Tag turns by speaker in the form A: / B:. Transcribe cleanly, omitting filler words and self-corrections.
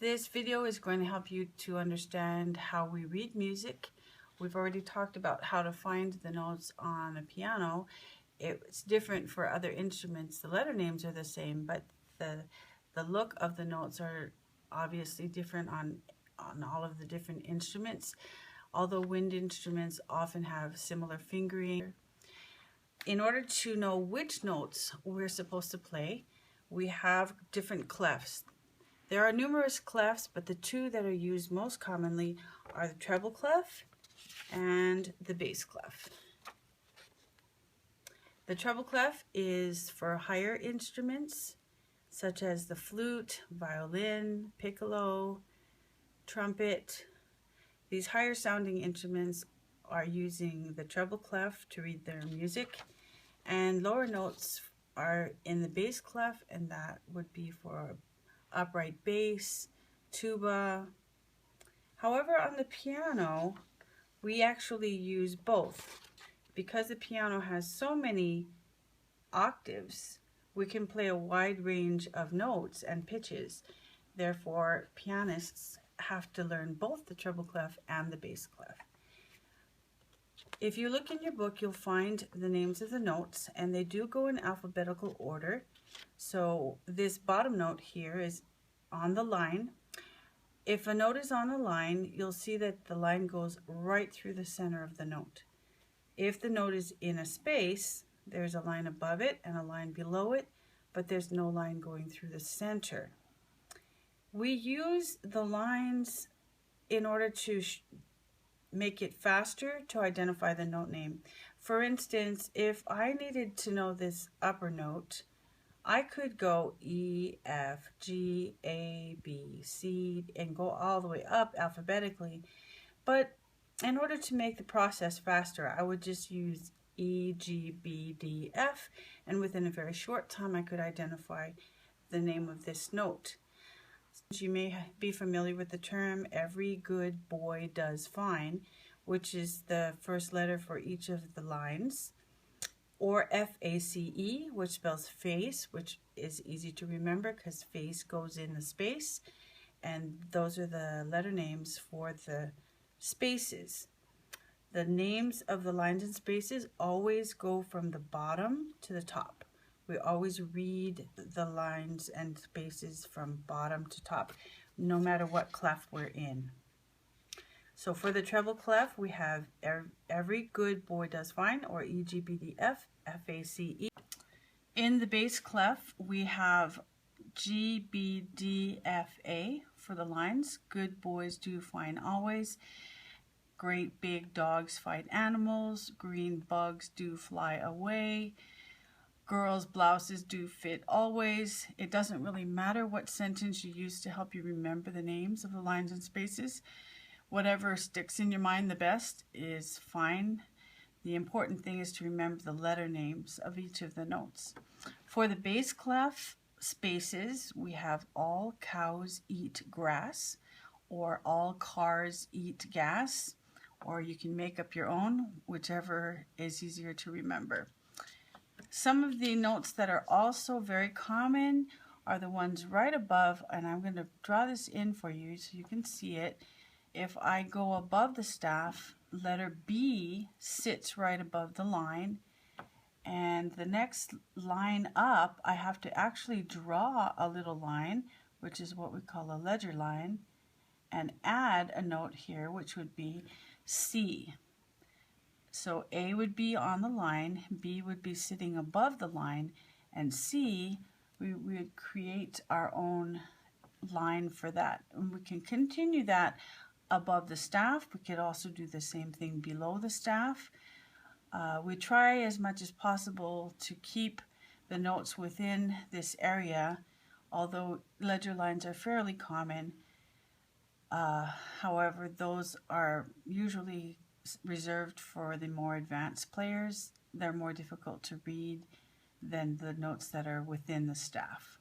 A: This video is going to help you to understand how we read music. We've already talked about how to find the notes on a piano. It's different for other instruments. The letter names are the same, but the look of the notes are obviously different on all of the different instruments, although wind instruments often have similar fingering. In order to know which notes we're supposed to play, we have different clefs. There are numerous clefs, but the two that are used most commonly are the treble clef and the bass clef. The treble clef is for higher instruments such as the flute, violin, piccolo, trumpet. These higher sounding instruments are using the treble clef to read their music, and lower notes are in the bass clef, and that would be for upright bass, tuba. However, on the piano, we actually use both. Because the piano has so many octaves, we can play a wide range of notes and pitches. Therefore, pianists have to learn both the treble clef and the bass clef. If you look in your book, you'll find the names of the notes, and they do go in alphabetical order. So this bottom note here is on the line. If a note is on a line, you'll see that the line goes right through the center of the note. If the note is in a space, there's a line above it and a line below it, but there's no line going through the center. We use the lines in order to make it faster to identify the note name. For instance, if I needed to know this upper note, I could go E, F, G, A, B, C, and go all the way up alphabetically. But in order to make the process faster, I would just use E, G, B, D, F, and within a very short time I could identify the name of this note. You may be familiar with the term "every good boy does fine," which is the first letter for each of the lines, or F-A-C-E, which spells face, which is easy to remember because face goes in the space, and those are the letter names for the spaces. The names of the lines and spaces always go from the bottom to the top. We always read the lines and spaces from bottom to top, no matter what clef we're in. So for the treble clef, we have "every good boy does fine," or E, G, B, D, F, F-A-C-E. In the bass clef, we have G, B, D, F, A for the lines. Good boys do fine always. Great big dogs fight animals. Green bugs do fly away. Girls' blouses do fit always. It doesn't really matter what sentence you use to help you remember the names of the lines and spaces. Whatever sticks in your mind the best is fine. The important thing is to remember the letter names of each of the notes. For the bass clef spaces, we have "all cows eat grass," or "all cars eat gas," or you can make up your own, whichever is easier to remember. Some of the notes that are also very common are the ones right above, and I'm going to draw this in for you so you can see it. If I go above the staff, letter B sits right above the line, and the next line up, I have to actually draw a little line, which is what we call a ledger line, and add a note here, which would be C. So A would be on the line, B would be sitting above the line, and C, we would create our own line for that. And we can continue that above the staff. We could also do the same thing below the staff. We try as much as possible to keep the notes within this area, although ledger lines are fairly common. However, those are usually reserved for the more advanced players. They're more difficult to read than the notes that are within the staff.